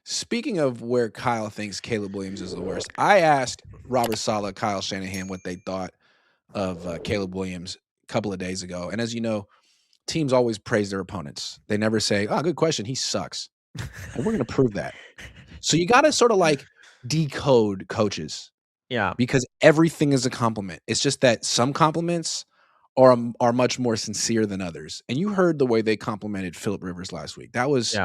Speaking of where Kyle thinks Caleb Williams is the worst, I asked Robert Saleh, Kyle Shanahan what they thought of Caleb Williams a couple of days ago. And as you know, teams always praise their opponents. They never say, "Oh, good question. He sucks." And we're going to prove that. So you got to sort of like decode coaches Yeah. because everything is a compliment. It's just that some compliments are much more sincere than others. And you heard the way they complimented Phillip Rivers last week. That was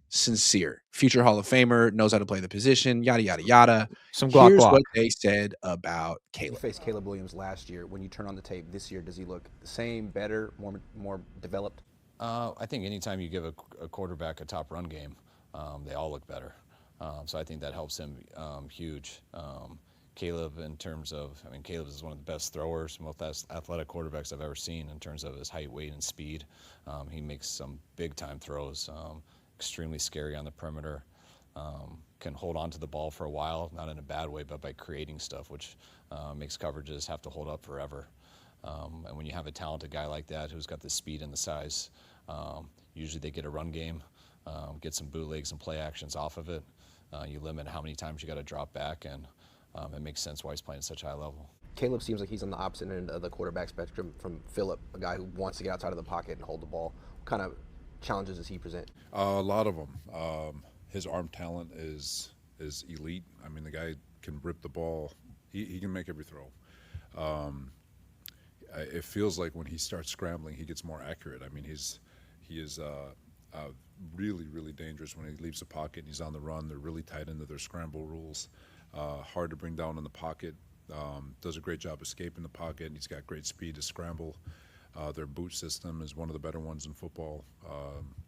sincere. Future Hall of Famer, knows how to play the position, yada, yada, yada. Some guac Here's guac. what they said about Caleb. You faced Caleb Williams last year. When you turn on the tape this year, does he look the same, better, more developed? I think anytime you give a quarterback a top run game, they all look better. So I think that helps him huge. Caleb, in terms of, Caleb is one of the best throwers, most athletic quarterbacks I've ever seen in terms of his height, weight, and speed. He makes some big-time throws, extremely scary on the perimeter, can hold on to the ball for a while, not in a bad way, but by creating stuff, which makes coverages have to hold up forever. And when you have a talented guy like that who's got the speed and the size, usually they get a run game, get some bootlegs and play actions off of it. You limit how many times you got to drop back, and it makes sense why he's playing at such a high level. Caleb seems like he's on the opposite end of the quarterback spectrum from Phillip, a guy who wants to get outside of the pocket and hold the ball. What kind of challenges does he present? A lot of them. His arm talent is elite. The guy can rip the ball. He can make every throw. It feels like when he starts scrambling, he gets more accurate. He is really, really dangerous when he leaves the pocket and he's on the run. They're really tight into their scramble rules. Hard to bring down in the pocket. Does a great job escaping the pocket, and he's got great speed to scramble. Their boot system is one of the better ones in football.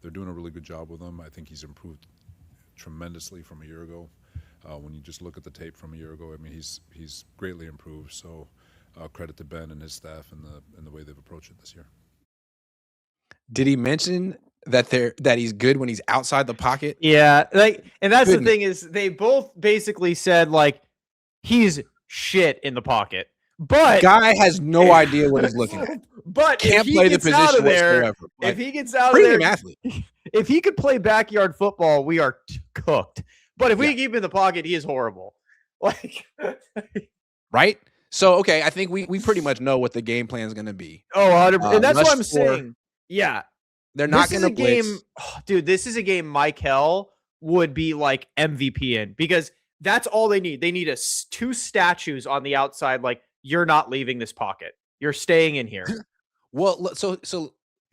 They're doing a really good job with him. I think he's improved tremendously from a year ago. When you just look at the tape from a year ago, he's greatly improved. So credit to Ben and his staff and the way they've approached it this year. Did he mention that he's good when he's outside the pocket? Yeah, and that's the thing is they both basically said he's shit in the pocket, but guy has no idea what he's looking at. But can't play the position whatsoever. If he gets out of there, athlete. If he could play backyard football, we are cooked. But if we keep him in the pocket, he is horrible. Right? So, okay, I think we pretty much know what the game plan is going to be. Oh, 100%. And that's what I'm saying. Yeah. They're not going to blitz. Dude, this is a game Michael would be MVP in because that's all they need. They need two statues on the outside. You're not leaving this pocket. You're staying in here. Well, so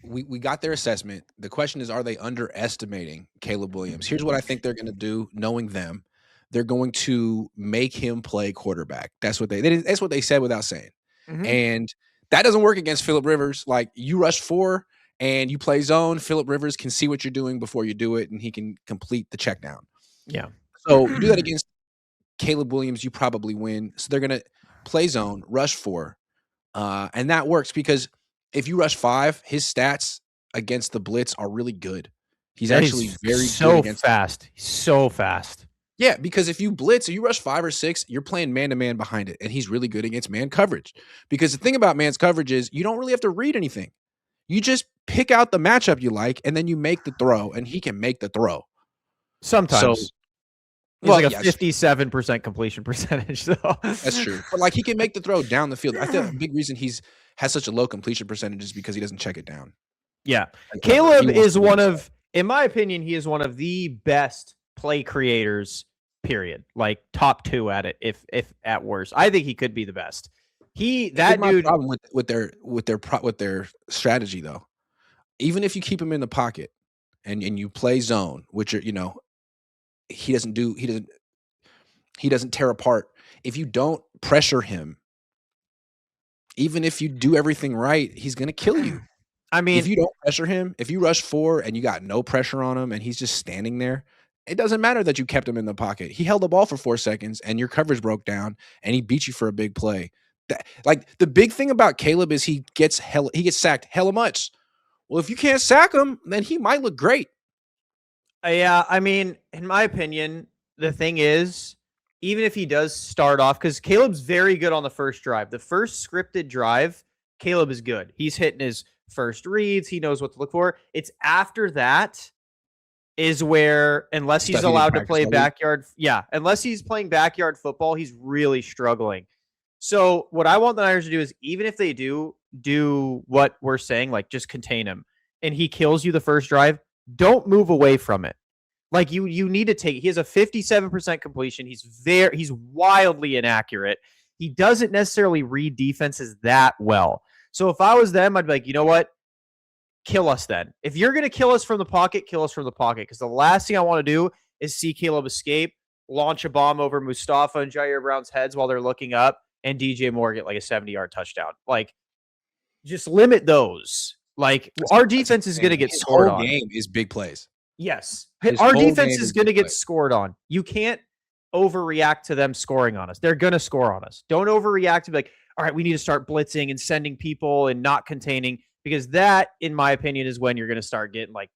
we got their assessment. The question is, are they underestimating Caleb Williams? Here's what I think they're going to do, knowing them. They're going to make him play quarterback. That's what they said without saying. Mm-hmm. And that doesn't work against Phillip Rivers. You rush 4 and you play zone, Phillip Rivers can see what you're doing before you do it, and he can complete the check down. Yeah. So you do that against Caleb Williams, you probably win. So they're going to play zone, rush 4. And that works because if you rush 5, his stats against the blitz are really good. He's actually very good against fast. He's so fast. Yeah, because if you blitz or you rush 5 or 6, you're playing man-to-man behind it, and he's really good against man coverage. Because the thing about man's coverage is you don't really have to read anything. You just pick out the matchup you like, and then you make the throw, and he can make the throw. Sometimes. He's a 57% completion percentage, though. That's true. But he can make the throw down the field. I think a big reason has such a low completion percentage is because he doesn't check it down. Yeah. Caleb is in my opinion, he is one of the best play creators, period. Top 2 at it, if at worst. I think he could be the best. My problem with their strategy though. Even if you keep him in the pocket and you play zone, which are, he doesn't tear apart. If you don't pressure him, even if you do everything right, he's going to kill you. If you don't pressure him, if you rush 4 and you got no pressure on him and he's just standing there, it doesn't matter that you kept him in the pocket. He held the ball for 4 seconds and your coverage broke down and he beat you for a big play. The big thing about Caleb is he gets sacked hella much. Well, if you can't sack him, then he might look great. Yeah, in my opinion, the thing is, even if he does start off, because Caleb's very good on the first drive. The first scripted drive, Caleb is good. He's hitting his first reads. He knows what to look for. It's after that, is where, unless he's allowed to play backyard, unless he's playing backyard football, he's really struggling. So what I want the Niners to do is, even if they do what we're saying, like just contain him, and he kills you the first drive, don't move away from it. Like you need to take. He has a 57% completion. He's wildly inaccurate. He doesn't necessarily read defenses that well. So if I was them, I'd be like, you know what? Kill us then. If you're going to kill us from the pocket, kill us from the pocket. Because the last thing I want to do is see Caleb escape, launch a bomb over Mustafa and Jair Brown's heads while they're looking up, and DJ Moore get like a 70-yard touchdown. Like, just limit those. Like, our defense is going to get scored on. His whole game is big plays. Yes. Our defense is going to get scored on. You can't overreact to them scoring on us. They're going to score on us. Don't overreact to be like, all right, we need to start blitzing and sending people and not containing, because that, in my opinion, is when you're going to start getting like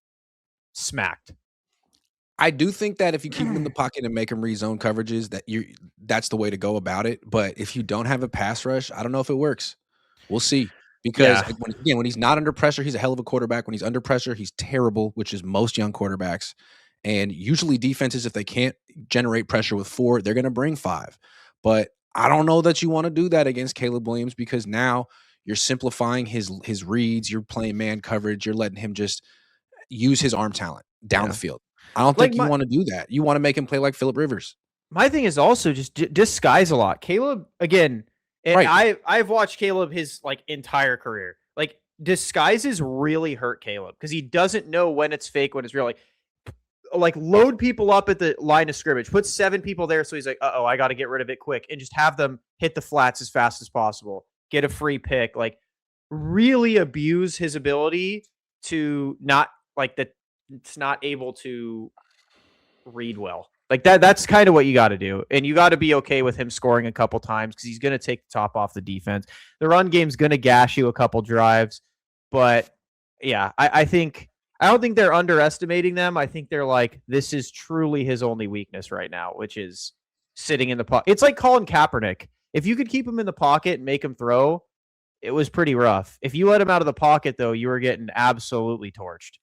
smacked. I do think that if you keep him in the pocket and make him read zone coverages, that's the way to go about it. But if you don't have a pass rush, I don't know if it works. We'll see. Because when he's not under pressure, he's a hell of a quarterback. When he's under pressure, he's terrible, which is most young quarterbacks. And usually defenses, if they can't generate pressure with 4, they're going to bring 5. But I don't know that you want to do that against Caleb Williams, because now you're simplifying his reads. You're playing man coverage. You're letting him just use his arm talent down the field. I don't think you want to do that. You want to make him play like Phillip Rivers. My thing is also just disguise a lot. Caleb, again, right. I've watched Caleb his like entire career. Like, disguises really hurt Caleb because he doesn't know when it's fake, when it's real. Like load people up at the line of scrimmage, put 7 people there, so he's like, uh-oh, I got to get rid of it quick, and just have them hit the flats as fast as possible, get a free pick. Like, really abuse his ability to not like that. It's not able to read well. Like that's kind of what you got to do. And you got to be okay with him scoring a couple times, because he's going to take the top off the defense. The run game's going to gash you a couple drives. But yeah, I don't think they're underestimating them. I think they're like, this is truly his only weakness right now, which is sitting in the pocket. It's like Colin Kaepernick. If you could keep him in the pocket and make him throw, it was pretty rough. If you let him out of the pocket, though, you were getting absolutely torched.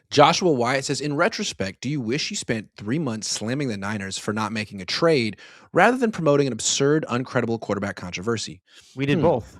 Joshua Wyatt says, in retrospect, do you wish you spent 3 months slamming the Niners for not making a trade rather than promoting an absurd, uncredible quarterback controversy? We did both.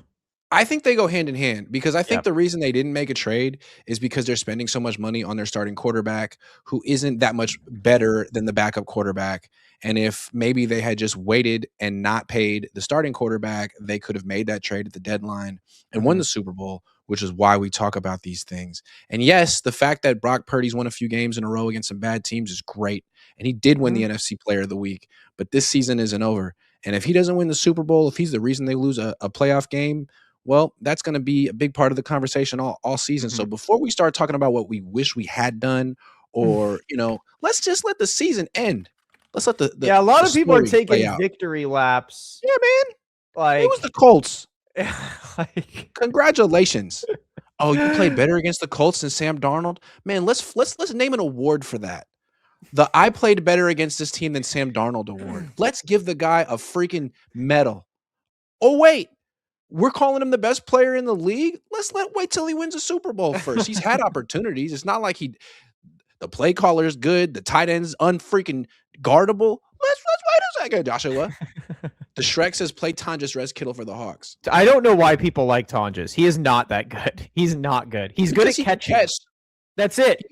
I think they go hand in hand, because I think the reason they didn't make a trade is because they're spending so much money on their starting quarterback, who isn't that much better than the backup quarterback. And if maybe they had just waited and not paid the starting quarterback, they could have made that trade at the deadline and won the Super Bowl, which is why we talk about these things. And yes, the fact that Brock Purdy's won a few games in a row against some bad teams is great. And he did win the NFC Player of the Week, but this season isn't over. And if he doesn't win the Super Bowl, if he's the reason they lose a playoff game, well, that's going to be a big part of the conversation all season. So before we start talking about what we wish we had done, or, let's just let the season end. Let's let a lot of people are taking victory laps. Yeah, man. Like, it was the Colts. Congratulations. Oh, you played better against the Colts than Sam Darnold? Man, let's name an award for that. The I played better against this team than Sam Darnold award. Let's give the guy a freaking medal. Oh, wait. We're calling him the best player in the league? Wait till he wins a Super Bowl first. He's had opportunities. It's not like the play caller is good. The tight end's unfreaking guardable. Let's wait a second, Joshua. The Shrek says play Tonjes Res Kittle for the Hawks. I don't know why people like Tonjes. He is not that good. He's not good. He's good at catching. That's it.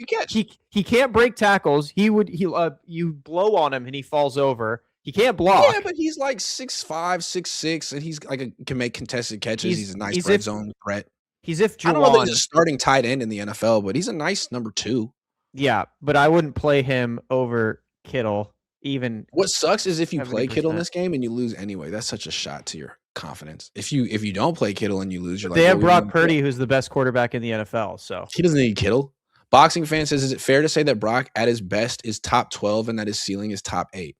He can't break tackles. You blow on him and he falls over. He can't block. Yeah, but he's like 6'5", 6'6", and he's like can make contested catches. He's a nice red zone threat. He's I don't know that he's a starting tight end in the NFL, but he's a nice number 2. Yeah, but I wouldn't play him over Kittle. Even what sucks is if you 70%. Play Kittle in this game and you lose anyway. That's such a shot to your confidence. If you don't play Kittle and you lose, you're they have Brock Purdy, who's the best quarterback in the NFL. So he doesn't need Kittle. Boxing Fan says, is it fair to say that Brock at his best is top 12 and that his ceiling is top 8?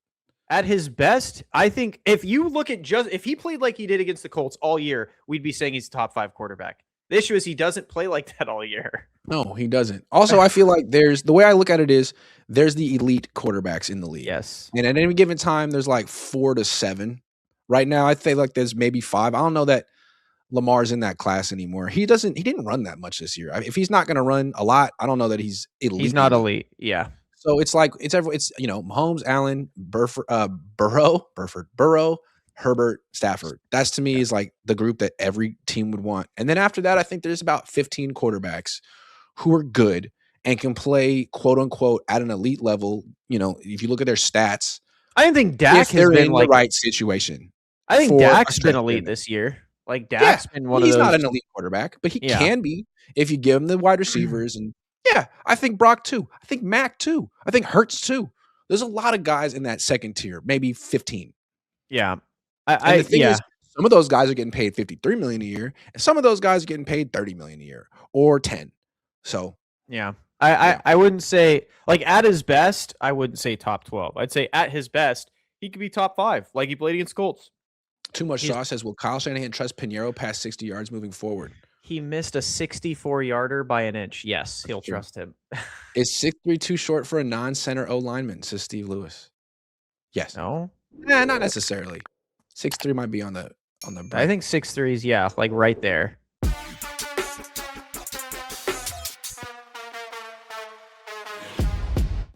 At his best, I think if you look at if he played like he did against the Colts all year, we'd be saying he's a top 5 quarterback. The issue is he doesn't play like that all year. No, he doesn't. Also, I feel like the way I look at it is there's the elite quarterbacks in the league. Yes. And at any given time, there's like 4 to 7. Right now, I think like there's maybe 5. I don't know that Lamar's in that class anymore. He didn't run that much this year. I mean, if he's not going to run a lot, I don't know that he's elite. He's not elite. Yeah. So it's like it's Mahomes, Allen, Burrow, Herbert, Stafford. That's to me is like the group that every team would want. And then after that, I think there's about 15 quarterbacks who are good and can play quote unquote at an elite level. If you look at their stats, I don't think Dak has been in the right situation. I think Dak's been elite this year. Like Dak's been one of those. He's not an elite quarterback, but he can be if you give him the wide receivers. And I think Brock too. I think Mac too. I think Hurts too. There's a lot of guys in that second tier, maybe 15. Yeah. And the thing is, some of those guys are getting paid $53 million a year, and some of those guys are getting paid $30 million a year or 10. So I wouldn't say like at his best, I wouldn't say top 12. I'd say at his best, he could be top 5, like he played against Colts. Too much sauce says, will Kyle Shanahan trust Pinheiro past 60 yards moving forward? He missed a 64-yarder by an inch. Yes, he'll trust him. Is 6'3" too short for a non-center O lineman, says Steve Lewis. Yes. No? Nah, not necessarily. 6'3" might be on the I think 6'3" is, like right there.